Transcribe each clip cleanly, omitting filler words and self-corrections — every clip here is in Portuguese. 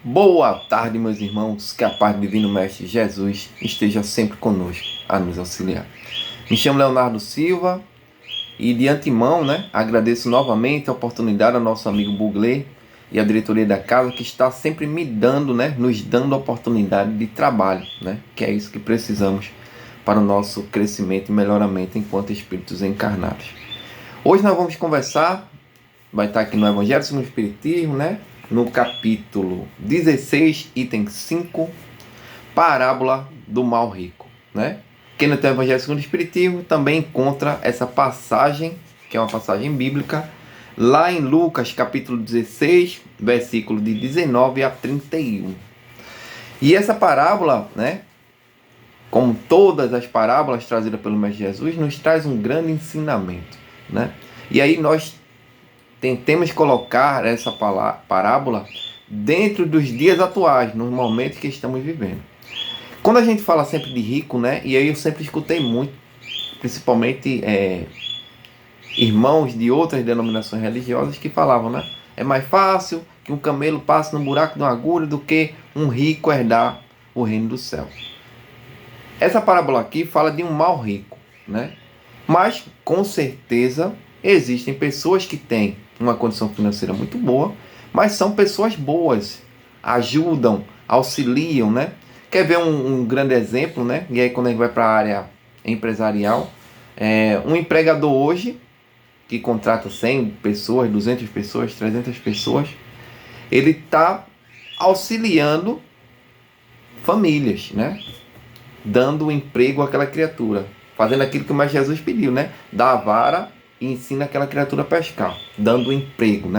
Boa tarde, meus irmãos, que a paz do Divino Mestre Jesus esteja sempre conosco a nos auxiliar. Me chamo Leonardo Silva e de antemão, agradeço novamente a oportunidade ao nosso amigo Buglé e à diretoria da casa que está sempre me dando, nos dando a oportunidade de trabalho, que é isso que precisamos para o nosso crescimento e melhoramento enquanto espíritos encarnados. Hoje nós vamos conversar, vai estar aqui no Evangelho segundo o Espiritismo, no capítulo 16, item 5, parábola do mal rico. Quem não tem o Evangelho segundo o Espiritismo também encontra essa passagem, que é uma passagem bíblica, lá em Lucas capítulo 16, versículo de 19 a 31. E essa parábola, como todas as parábolas trazidas pelo Mestre Jesus, nos traz um grande ensinamento. E aí nós tentemos colocar essa parábola dentro dos dias atuais, nos momentos que estamos vivendo. Quando a gente fala sempre de rico, e aí eu sempre escutei muito, principalmente irmãos de outras denominações religiosas que falavam, é mais fácil que um camelo passe no buraco de uma agulha do que um rico herdar o reino do céu. Essa parábola aqui fala de um mal rico, mas com certeza existem pessoas que têm uma condição financeira muito boa, mas são pessoas boas, ajudam, auxiliam, Quer ver um grande exemplo, E aí quando a gente vai para a área empresarial, um empregador hoje, que contrata 100 pessoas, 200 pessoas, 300 pessoas, ele está auxiliando famílias, dando emprego àquela criatura, fazendo aquilo que o Mestre Jesus pediu, dá a vara e ensina aquela criatura a pescar, dando emprego,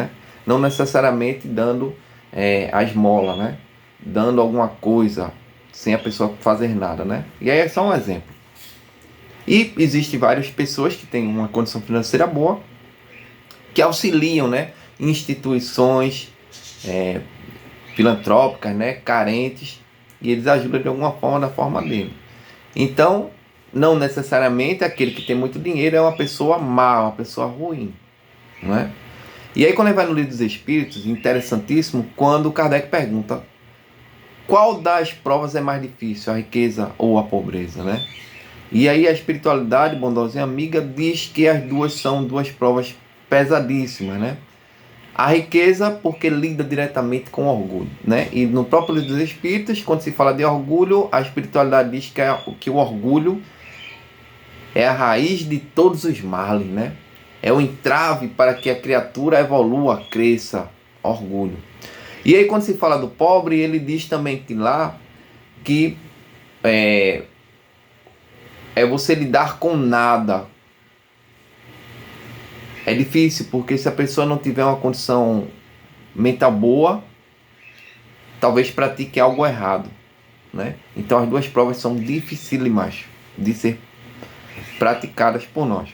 não necessariamente dando a esmola, dando alguma coisa sem a pessoa fazer nada, e aí é só um exemplo. E existem várias pessoas que têm uma condição financeira boa, que auxiliam, em instituições filantrópicas, carentes, e eles ajudam de alguma forma, da forma dele. Então, não necessariamente aquele que tem muito dinheiro é uma pessoa má, uma pessoa ruim, E aí quando ele vai no Livro dos Espíritos, interessantíssimo, quando Kardec pergunta qual das provas é mais difícil, a riqueza ou a pobreza, E aí a espiritualidade bondosa e amiga diz que as duas são duas provas pesadíssimas, A riqueza porque lida diretamente com orgulho, E no próprio Livro dos Espíritos, quando se fala de orgulho, a espiritualidade diz que o orgulho é a raiz de todos os males, É o entrave para que a criatura evolua, cresça, orgulho. E aí quando se fala do pobre, ele diz também que lá que é você lidar com nada. É difícil, porque se a pessoa não tiver uma condição mental boa, talvez pratique algo errado, Então as duas provas são dificílimas de ser praticadas por nós.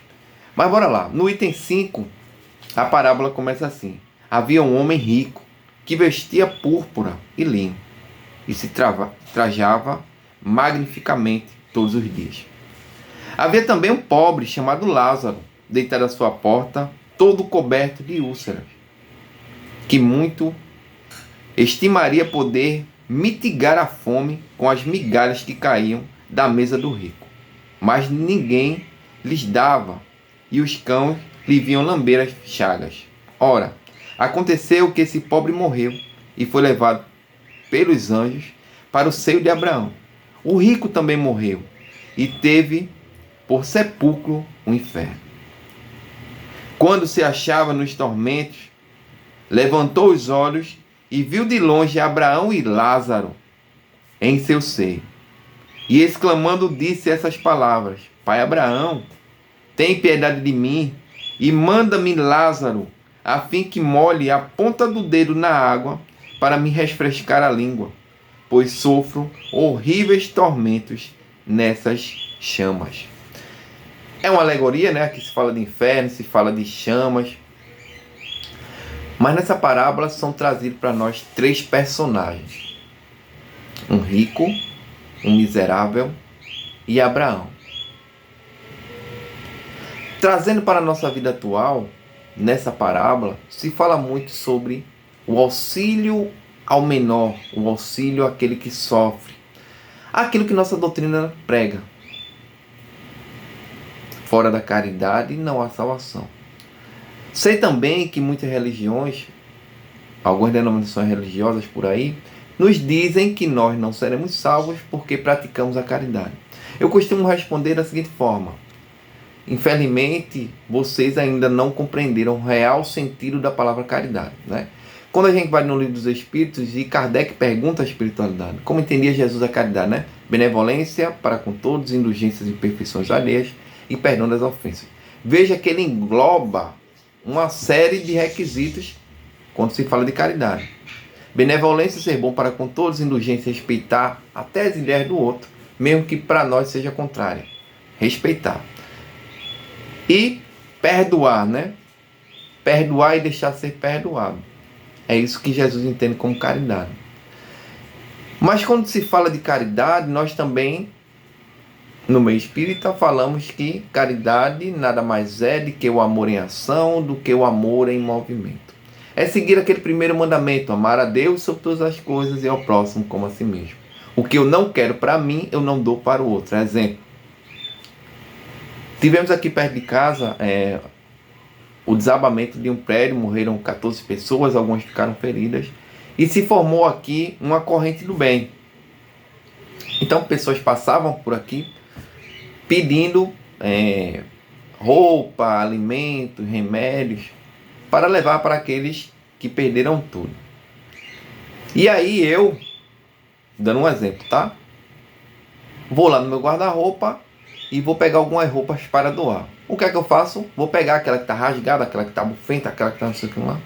Mas bora lá. No item 5, a parábola começa assim. Havia um homem rico que vestia púrpura e linho e se trajava magnificamente todos os dias. Havia também um pobre chamado Lázaro, deitado à sua porta, todo coberto de úlceras, que muito estimaria poder mitigar a fome com as migalhas que caíam da mesa do rico. Mas ninguém lhes dava, e os cães lhe vinham lamber as chagas. Ora, aconteceu que esse pobre morreu e foi levado pelos anjos para o seio de Abraão. O rico também morreu e teve por sepulcro o inferno. Quando se achava nos tormentos, levantou os olhos e viu de longe Abraão e Lázaro em seu seio. E exclamando disse essas palavras: Pai Abraão, tem piedade de mim e manda-me Lázaro, a fim que molhe a ponta do dedo na água para me refrescar a língua, pois sofro horríveis tormentos nessas chamas. É uma alegoria, Aqui se fala de inferno, se fala de chamas. Mas nessa parábola são trazidos para nós 3 personagens: um rico, um miserável e Abraão. Trazendo para a nossa vida atual, nessa parábola, se fala muito sobre o auxílio ao menor, o auxílio àquele que sofre. Aquilo que nossa doutrina prega. Fora da caridade não há salvação. Sei também que muitas religiões, algumas denominações religiosas por aí, nos dizem que nós não seremos salvos porque praticamos a caridade. Eu costumo responder da seguinte forma: infelizmente, vocês ainda não compreenderam o real sentido da palavra caridade, né? Quando a gente vai no Livro dos Espíritos e Kardec pergunta a espiritualidade, como entendia Jesus a caridade, né? Benevolência para com todos, indulgências e imperfeições alheias e perdão das ofensas. Veja que ele engloba uma série de requisitos quando se fala de caridade. Benevolência, ser bom para com todos, indulgência, respeitar até as ideias do outro, mesmo que para nós seja contrária. Respeitar. E perdoar, né? Perdoar e deixar ser perdoado. É isso que Jesus entende como caridade. Mas quando se fala de caridade, nós também, no meio espírita, falamos que caridade nada mais é do que o amor em ação, do que o amor em movimento. É seguir aquele primeiro mandamento: amar a Deus sobre todas as coisas e ao próximo como a si mesmo. O que eu não quero para mim, eu não dou para o outro. Exemplo. Tivemos aqui perto de casa o desabamento de um prédio, morreram 14 pessoas, algumas ficaram feridas, e se formou aqui uma corrente do bem. Então pessoas passavam por aqui pedindo roupa, alimentos, remédios, para levar para aqueles que perderam tudo. E aí eu, dando um exemplo, tá? Vou lá no meu guarda-roupa e vou pegar algumas roupas para doar. O que é que eu faço? Vou pegar aquela que está rasgada, aquela que está bufenta, aquela que está não sei o que lá.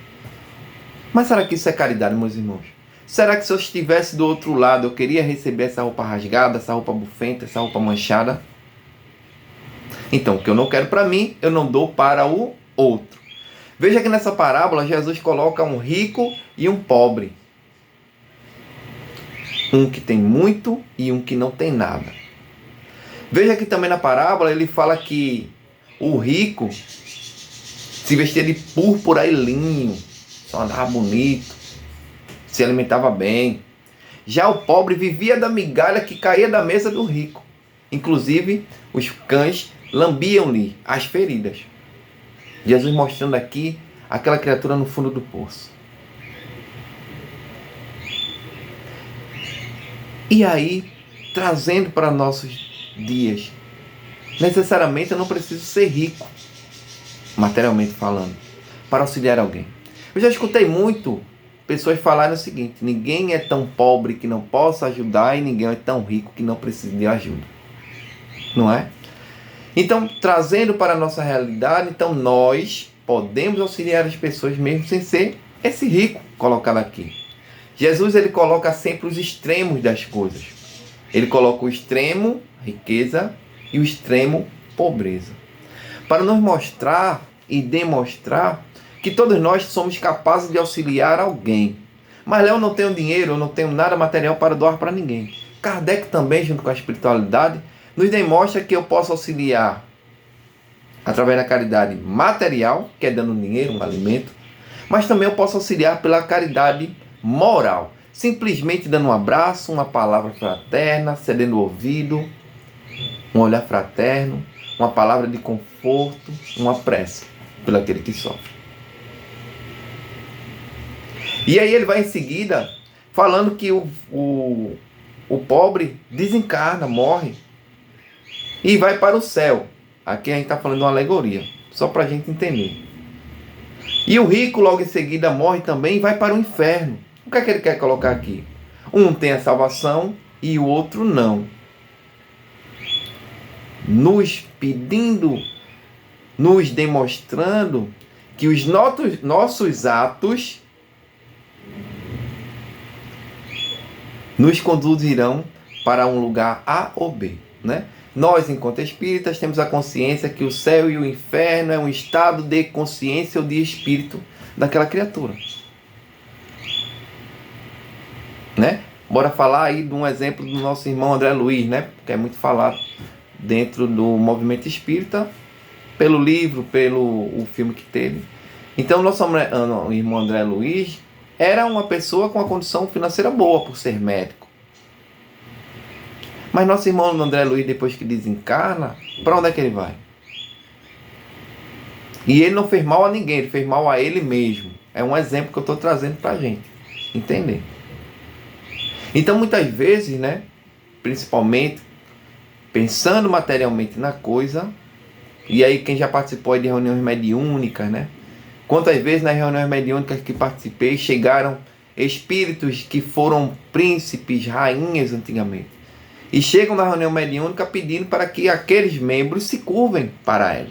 Mas será que isso é caridade, meus irmãos? Será que se eu estivesse do outro lado, eu queria receber essa roupa rasgada, essa roupa bufenta, essa roupa manchada? Então, o que eu não quero para mim, eu não dou para o outro. Veja que nessa parábola, Jesus coloca um rico e um pobre. Um que tem muito e um que não tem nada. Veja que também na parábola ele fala que o rico se vestia de púrpura e linho, só andava bonito, se alimentava bem. Já o pobre vivia da migalha que caía da mesa do rico. Inclusive, os cães lambiam-lhe as feridas. Jesus mostrando aqui aquela criatura no fundo do poço. E aí, trazendo para nossos dias, necessariamente eu não preciso ser rico, materialmente falando, para auxiliar alguém. Eu já escutei muito pessoas falarem o seguinte: ninguém é tão pobre que não possa ajudar e ninguém é tão rico que não precise de ajuda. Não é? Então, trazendo para a nossa realidade, então nós podemos auxiliar as pessoas mesmo sem ser esse rico colocado aqui. Jesus, ele coloca sempre os extremos das coisas. Ele coloca o extremo riqueza e o extremo pobreza, para nos mostrar e demonstrar que todos nós somos capazes de auxiliar alguém. Mas eu não tenho dinheiro, eu não tenho nada material para doar para ninguém. Kardec também, junto com a espiritualidade, nos demonstra que eu posso auxiliar através da caridade material, que é dando dinheiro, um alimento, mas também eu posso auxiliar pela caridade moral, simplesmente dando um abraço, uma palavra fraterna, cedendo o ouvido, um olhar fraterno, uma palavra de conforto, uma prece pelo aquele que sofre. E aí ele vai em seguida falando que o pobre desencarna, morre e vai para o céu. Aqui a gente está falando de uma alegoria, só para a gente entender. E o rico logo em seguida morre também e vai para o inferno. O que é que ele quer colocar aqui? Um tem a salvação e o outro não. Nos pedindo, nos demonstrando que os nossos atos nos conduzirão para um lugar A ou B, né? Nós, enquanto espíritas, temos a consciência que o céu e o inferno é um estado de consciência ou de espírito daquela criatura, né? Bora falar aí de um exemplo do nosso irmão André Luiz, né? Que é muito falado dentro do movimento espírita, pelo livro, pelo o filme que teve. Então, nosso irmão André Luiz, era uma pessoa com uma condição financeira boa por ser médico. Mas nosso irmão André Luiz, depois que desencarna, para onde é que ele vai? E ele não fez mal a ninguém, ele fez mal a ele mesmo. É um exemplo que eu estou trazendo para a gente entender. Então, muitas vezes, né, principalmente pensando materialmente na coisa, e aí quem já participou de reuniões mediúnicas, né? Quantas vezes nas reuniões mediúnicas que participei chegaram espíritos que foram príncipes, rainhas antigamente, e chegam na reunião mediúnica pedindo para que aqueles membros se curvem para ela,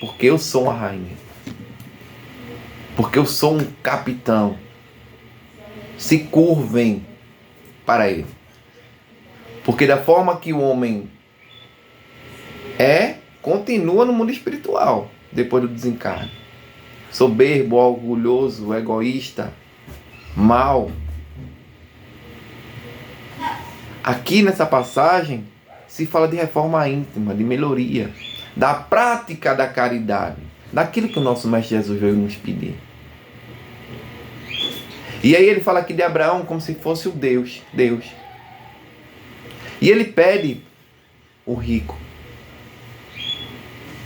porque eu sou uma rainha, porque eu sou um capitão, se curvem para ele. Porque da forma que o homem continua no mundo espiritual depois do desencarne. Soberbo, orgulhoso, egoísta, mau. Aqui nessa passagem se fala de reforma íntima, de melhoria, da prática da caridade, daquilo que o nosso Mestre Jesus veio nos pedir. E aí ele fala aqui de Abraão como se fosse o Deus. E ele pede o rico.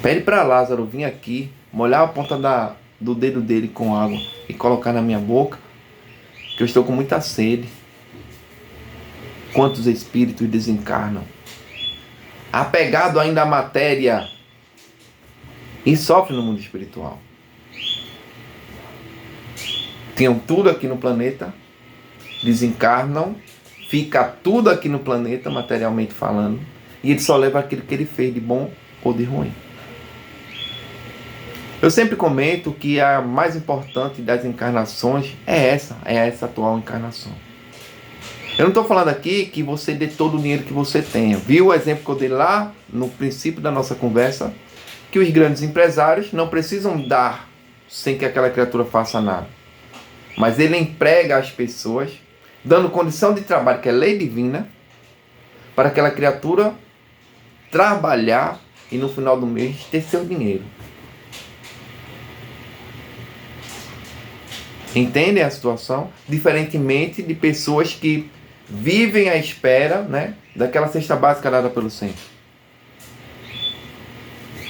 Pede para Lázaro vir aqui, molhar a ponta do dedo dele com água e colocar na minha boca, que eu estou com muita sede. Quantos espíritos desencarnam, apegado ainda à matéria, e sofrem no mundo espiritual. Tinham tudo aqui no planeta, desencarnam, fica tudo aqui no planeta, materialmente falando, e ele só leva aquilo que ele fez de bom ou de ruim. Eu sempre comento que a mais importante das encarnações é essa atual encarnação. Eu não estou falando aqui que você dê todo o dinheiro que você tenha. Viu o exemplo que eu dei lá no princípio da nossa conversa? Que os grandes empresários não precisam dar sem que aquela criatura faça nada. Mas ele emprega as pessoas, dando condição de trabalho, que é lei divina, para aquela criatura trabalhar e no final do mês ter seu dinheiro. Entendem a situação? Diferentemente de pessoas que vivem à espera, né, daquela cesta básica dada pelo centro,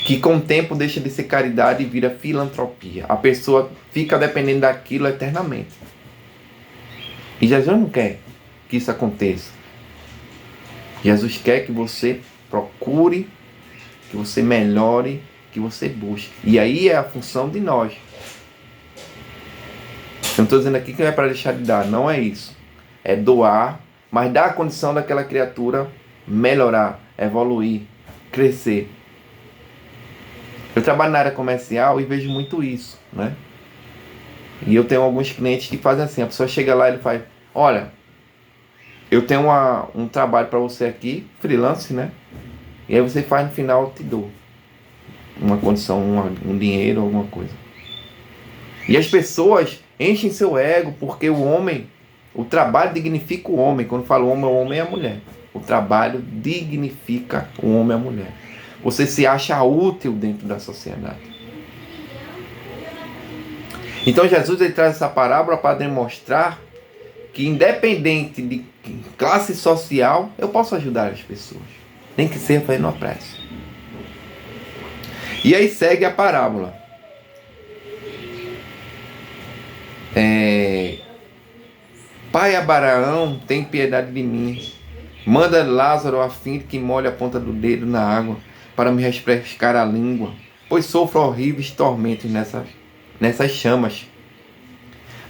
que com o tempo deixa de ser caridade e vira filantropia. A pessoa fica dependendo daquilo eternamente. E Jesus não quer que isso aconteça. Jesus quer que você procure, que você melhore, que você busque. E aí é a função de nós. Eu não estou dizendo aqui que não é para deixar de dar, não é isso. É doar, mas dar a condição daquela criatura melhorar, evoluir, crescer. Eu trabalho na área comercial e vejo muito isso, né? E eu tenho alguns clientes que fazem assim, a pessoa chega lá e ele faz, olha, eu tenho um trabalho para você aqui, freelance, né? E aí você faz, no final eu te dou uma condição, um dinheiro, alguma coisa. E as pessoas enchem seu ego, porque o trabalho dignifica o homem. Quando falo homem, o homem é a mulher. O trabalho dignifica o homem e a mulher. Você se acha útil dentro da sociedade. Então Jesus ele traz essa parábola para demonstrar que independente de classe social, eu posso ajudar as pessoas. Nem que seja fazendo uma prece. E aí segue a parábola. Pai Abraão, tem piedade de mim. Manda Lázaro a fim de que molhe a ponta do dedo na água para me refrescar a língua, pois sofro horríveis tormentos nessas chamas.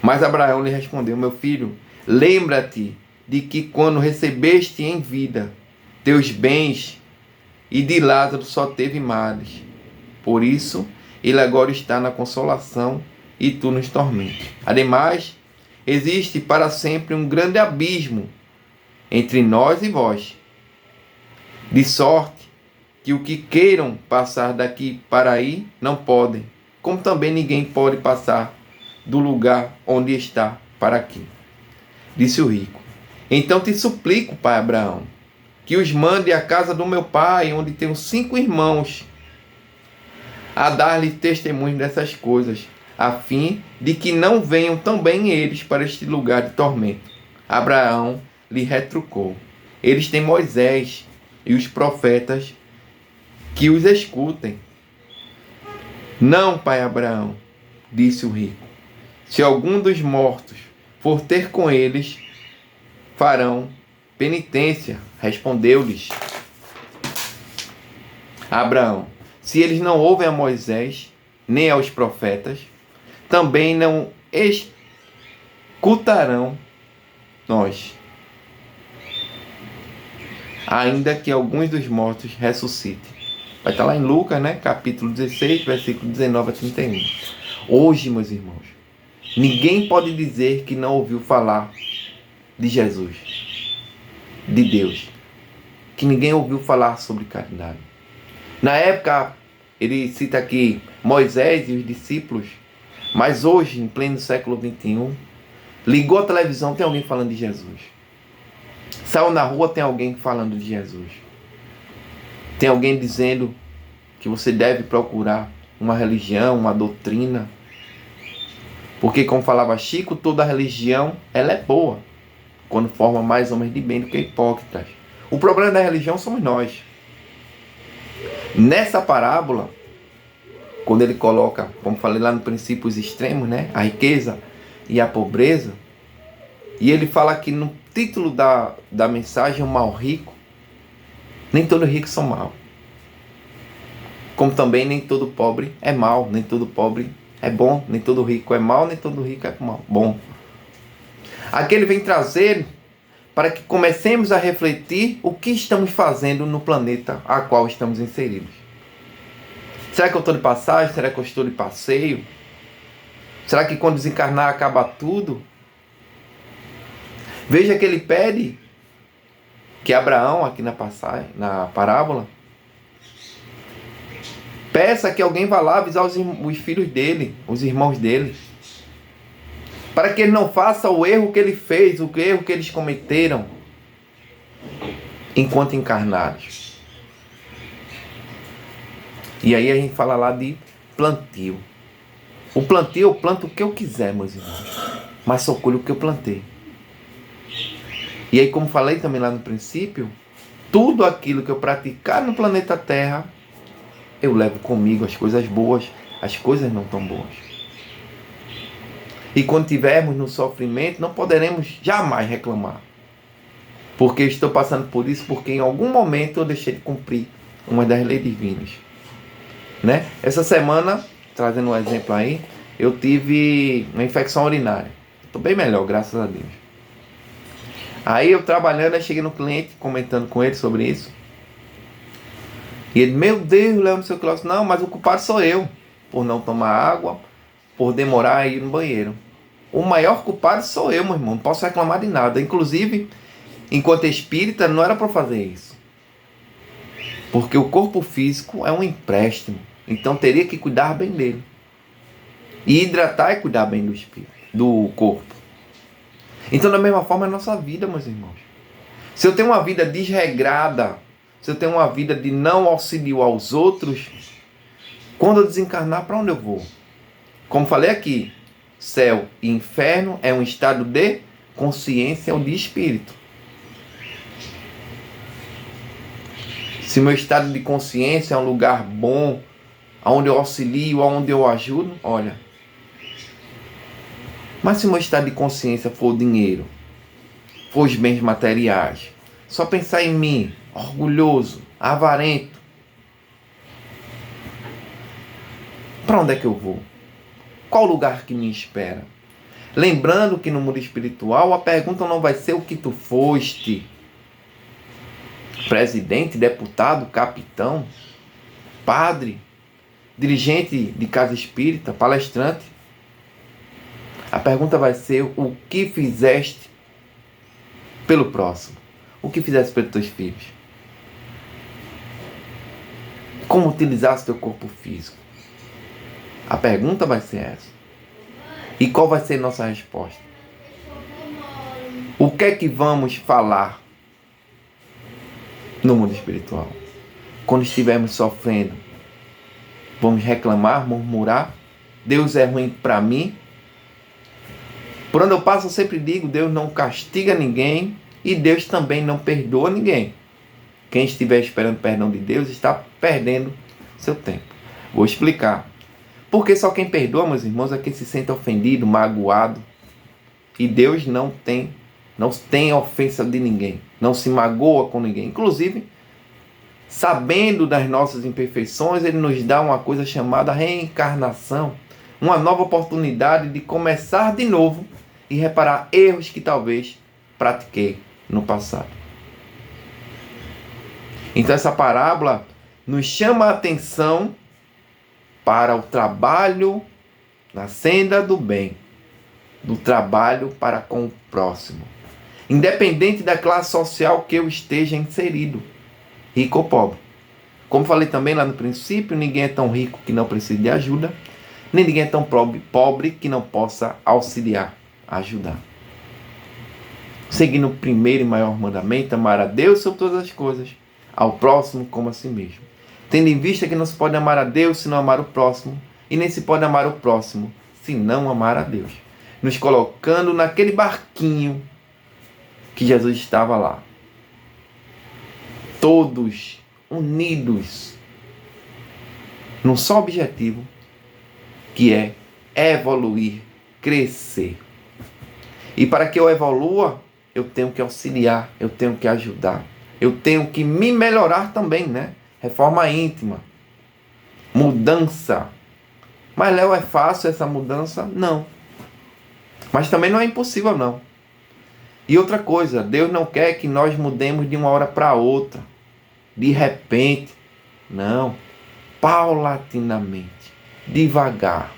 Mas Abraão lhe respondeu, meu filho, lembra-te de que quando recebeste em vida teus bens, e de Lázaro só teve males. Por isso, ele agora está na consolação e tu nos tormentos. Ademais, existe para sempre um grande abismo entre nós e vós, de sorte que o que queiram passar daqui para aí não podem, como também ninguém pode passar do lugar onde está para aqui. Disse o rico, então te suplico, pai Abraão, que os mande à casa do meu pai, onde tenho 5 irmãos, a dar-lhe testemunho dessas coisas, a fim de que não venham também eles para este lugar de tormento. Abraão lhe retrucou: eles têm Moisés e os profetas que os escutem. Não, pai Abraão, disse o rico. Se algum dos mortos for ter com eles, farão penitência. Respondeu-lhes Abraão: se eles não ouvem a Moisés, nem aos profetas, também não escutarão nós, ainda que alguns dos mortos ressuscitem. Vai estar lá em Lucas, né? Capítulo 16, versículo 19 a 31. Hoje, meus irmãos, ninguém pode dizer que não ouviu falar de Jesus, de Deus, que ninguém ouviu falar sobre caridade. Na época, ele cita aqui Moisés e os discípulos, mas hoje, em pleno século 21, ligou a televisão, tem alguém falando de Jesus. Saiu na rua, tem alguém falando de Jesus. Tem alguém dizendo que você deve procurar uma religião, uma doutrina. Porque, como falava Chico, toda religião ela é boa, quando forma mais homens de bem do que hipócritas. O problema da religião somos nós. Nessa parábola, quando ele coloca, como falei lá no princípio, os extremos, né? A riqueza e a pobreza, e ele fala aqui no título da mensagem, o mal rico. Nem todo rico são mal. Como também nem todo pobre é mal, nem todo pobre é bom, nem todo rico é mal, nem todo rico é mal, bom. Aqui ele vem trazer para que comecemos a refletir o que estamos fazendo no planeta a qual estamos inseridos. Será que eu estou de passagem? Será que eu estou de passeio? Será que quando desencarnar acaba tudo? Veja que ele pede que Abraão, aqui na passagem, na parábola, peça que alguém vá lá avisar os filhos dele, os irmãos dele, para que ele não faça o erro que ele fez, o erro que eles cometeram enquanto encarnados. E aí a gente fala lá de plantio. O plantio, eu planto o que eu quiser, meus irmãos, mas só colho o que eu plantei. E aí, como falei também lá no princípio, tudo aquilo que eu praticar no planeta Terra, eu levo comigo, as coisas boas, as coisas não tão boas. E quando estivermos no sofrimento, não poderemos jamais reclamar. Porque eu estou passando por isso, porque em algum momento eu deixei de cumprir uma das leis divinas. Né? Essa semana, trazendo um exemplo aí, eu tive uma infecção urinária. Estou bem melhor, graças a Deus. Aí eu trabalhando, aí cheguei no cliente, comentando com ele sobre isso. E ele, meu Deus, Léo, não sei o que lá. Não, mas o culpado sou eu, por não tomar água, por demorar a ir no banheiro. O maior culpado sou eu, meu irmão, não posso reclamar de nada. Inclusive, enquanto espírita, não era para fazer isso. Porque o corpo físico é um empréstimo, então teria que cuidar bem dele. E hidratar é cuidar bem do espírito, do corpo. Então, da mesma forma, é a nossa vida, meus irmãos. Se eu tenho uma vida desregrada, se eu tenho uma vida de não auxílio aos outros, quando eu desencarnar, para onde eu vou? Como falei aqui, céu e inferno é um estado de consciência ou de espírito. Se meu estado de consciência é um lugar bom, onde eu auxilio, onde eu ajudo, olha. Mas se o meu estado de consciência for o dinheiro, for os bens materiais, só pensar em mim, orgulhoso, avarento, para onde é que eu vou? Qual lugar que me espera? Lembrando que no mundo espiritual a pergunta não vai ser o que tu foste. Presidente, deputado, capitão, padre, dirigente de casa espírita, palestrante. A pergunta vai ser o que fizeste pelo próximo. O que fizeste pelos teus filhos. Como utilizaste teu corpo físico. A pergunta vai ser essa. E qual vai ser nossa resposta? O que é que vamos falar no mundo espiritual? Quando estivermos sofrendo, vamos reclamar, murmurar? Deus é ruim para mim. Por onde eu passo eu sempre digo, Deus não castiga ninguém e Deus também não perdoa ninguém. Quem estiver esperando perdão de Deus está perdendo seu tempo. Vou explicar. Porque só quem perdoa, meus irmãos, é quem se sente ofendido, magoado. E Deus não tem ofensa de ninguém. Não se magoa com ninguém. Inclusive, sabendo das nossas imperfeições, Ele nos dá uma coisa chamada reencarnação. Uma nova oportunidade de começar de novo e reparar erros que talvez pratiquei no passado. Então essa parábola nos chama a atenção para o trabalho na senda do bem, do trabalho para com o próximo, independente da classe social que eu esteja inserido, rico ou pobre. Como falei também lá no princípio, ninguém é tão rico que não precise de ajuda, nem ninguém é tão pobre que não possa auxiliar, ajudar. Seguindo o primeiro e maior mandamento, amar a Deus sobre todas as coisas, ao próximo como a si mesmo. Tendo em vista que não se pode amar a Deus se não amar o próximo, e nem se pode amar o próximo se não amar a Deus. Nos colocando naquele barquinho que Jesus estava lá. Todos unidos num só objetivo, que é evoluir, crescer. E para que eu evolua, eu tenho que auxiliar, eu tenho que ajudar, eu tenho que me melhorar também, né? Reforma íntima, mudança. Mas, Léo, é fácil essa mudança? Não. Mas também não é impossível, não. E outra coisa, Deus não quer que nós mudemos de uma hora para outra, de repente. Não. Paulatinamente, devagar.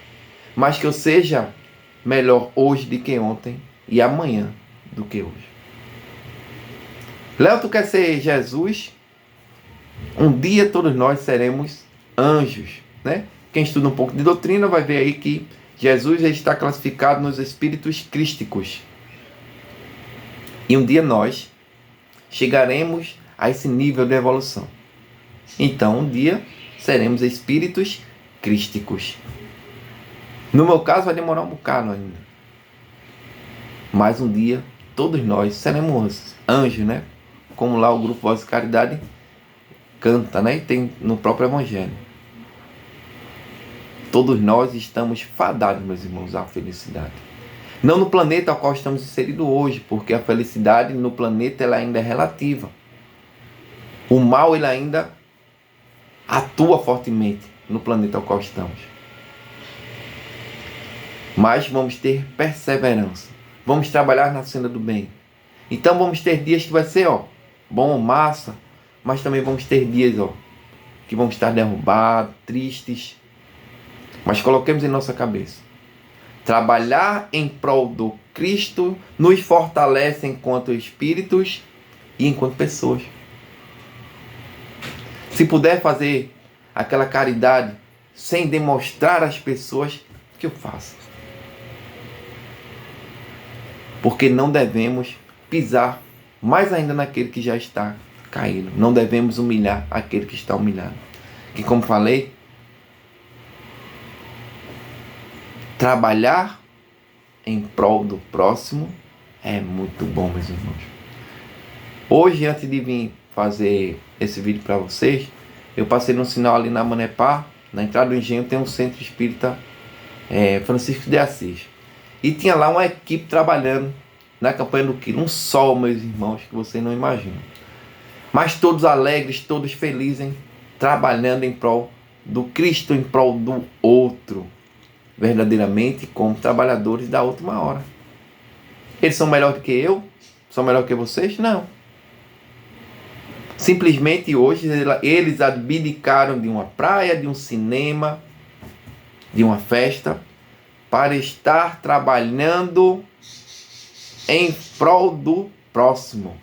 Mas que eu seja melhor hoje do que ontem e amanhã do que hoje. Léo, tu quer ser Jesus? Um dia todos nós seremos anjos, né? Quem estuda um pouco de doutrina vai ver aí que Jesus está classificado nos espíritos crísticos. E um dia nós chegaremos a esse nível de evolução. Então, um dia seremos espíritos crísticos. No meu caso, vai demorar um bocado ainda. Mas um dia, todos nós seremos anjos, né? Como lá o grupo Voz de Caridade canta, né? E tem no próprio Evangelho. Todos nós estamos fadados, meus irmãos, à felicidade. Não no planeta ao qual estamos inseridos hoje, porque a felicidade no planeta ela ainda é relativa. O mal ele ainda atua fortemente no planeta ao qual estamos. Mas vamos ter perseverança. Vamos trabalhar na senda do bem. Então vamos ter dias que vai ser, bom, massa, mas também vamos ter dias, que vamos estar derrubados, tristes. Mas coloquemos em nossa cabeça. Trabalhar em prol do Cristo nos fortalece enquanto espíritos e enquanto pessoas. Se puder fazer aquela caridade sem demonstrar às pessoas, que eu faço. Porque não devemos pisar mais ainda naquele que já está caído. Não devemos humilhar aquele que está humilhado. Que, como falei, trabalhar em prol do próximo é muito bom, meus irmãos. Hoje, antes de vir fazer esse vídeo para vocês, eu passei no sinal ali na Manepá, na entrada do engenho tem um centro espírita Francisco de Assis. E tinha lá uma equipe trabalhando na campanha do quilo. Um sol, meus irmãos, que vocês não imaginam. Mas todos alegres, todos felizes, trabalhando em prol do Cristo, em prol do outro. Verdadeiramente como trabalhadores da última hora. Eles são melhor do que eu? São melhor que vocês? Não. Simplesmente hoje eles abdicaram de uma praia, de um cinema, de uma festa, para estar trabalhando em prol do próximo.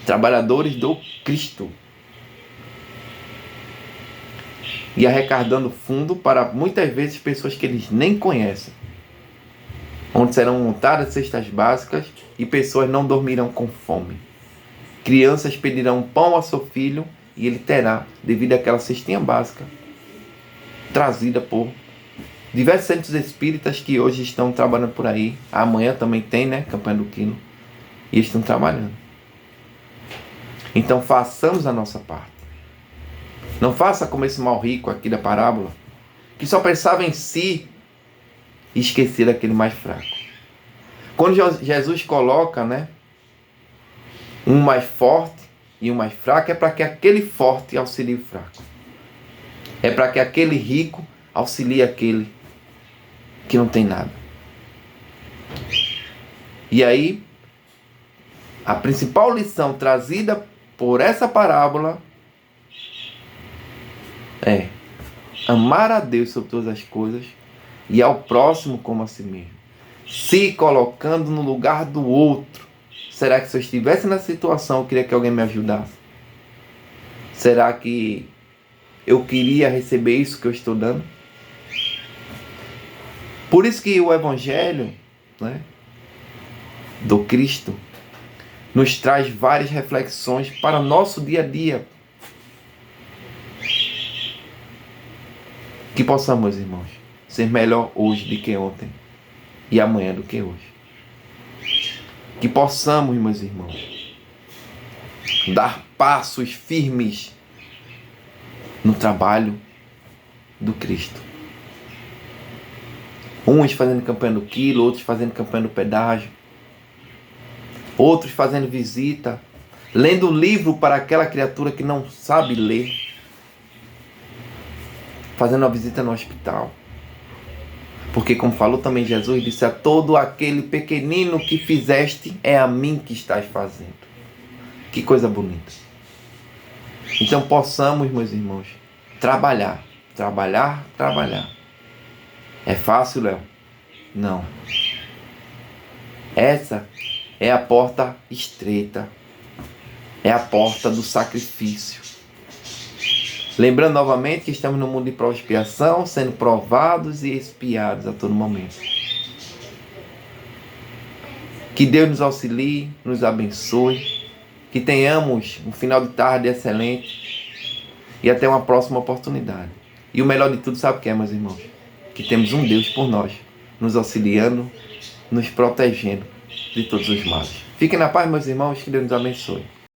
Trabalhadores do Cristo. E arrecadando fundo para muitas vezes pessoas que eles nem conhecem. Onde serão montadas cestas básicas e pessoas não dormirão com fome. Crianças pedirão pão ao seu filho e ele terá, devido àquela cestinha básica trazida por Diversos centros espíritas que hoje estão trabalhando por aí. Amanhã também tem, né? Campanha do Quilo. E estão trabalhando. Então façamos a nossa parte. Não faça como esse mal rico aqui da parábola, que só pensava em si e esquecia daquele mais fraco. Quando Jesus coloca, né, um mais forte e um mais fraco, é para que aquele forte auxilie o fraco. É para que aquele rico auxilie aquele que não tem nada. E aí, a principal lição trazida por essa parábola é amar a Deus sobre todas as coisas e ao próximo como a si mesmo. Se colocando no lugar do outro. Será que se eu estivesse nessa situação eu queria que alguém me ajudasse? Será que eu queria receber isso que eu estou dando? Por isso que o Evangelho, né, do Cristo nos traz várias reflexões para o nosso dia a dia. Que possamos, irmãos, ser melhor hoje do que ontem e amanhã do que hoje. Que possamos, meus irmãos, dar passos firmes no trabalho do Cristo. Uns fazendo campanha do quilo, outros fazendo campanha do pedágio, outros fazendo visita, lendo livro para aquela criatura que não sabe ler, fazendo uma visita no hospital. Porque, como falou também Jesus, disse: a todo aquele pequenino que fizeste, é a mim que estás fazendo. Que coisa bonita. Então possamos, meus irmãos, trabalhar. É fácil, Léo? Não. Essa é a porta estreita. É a porta do sacrifício. Lembrando novamente que estamos no mundo de prova e expiação, sendo provados e expiados a todo momento. Que Deus nos auxilie, nos abençoe, que tenhamos um final de tarde excelente e até uma próxima oportunidade. E o melhor de tudo, sabe o que é, meus irmãos? Que temos um Deus por nós, nos auxiliando, nos protegendo de todos os males. Fiquem na paz, meus irmãos, que Deus nos abençoe.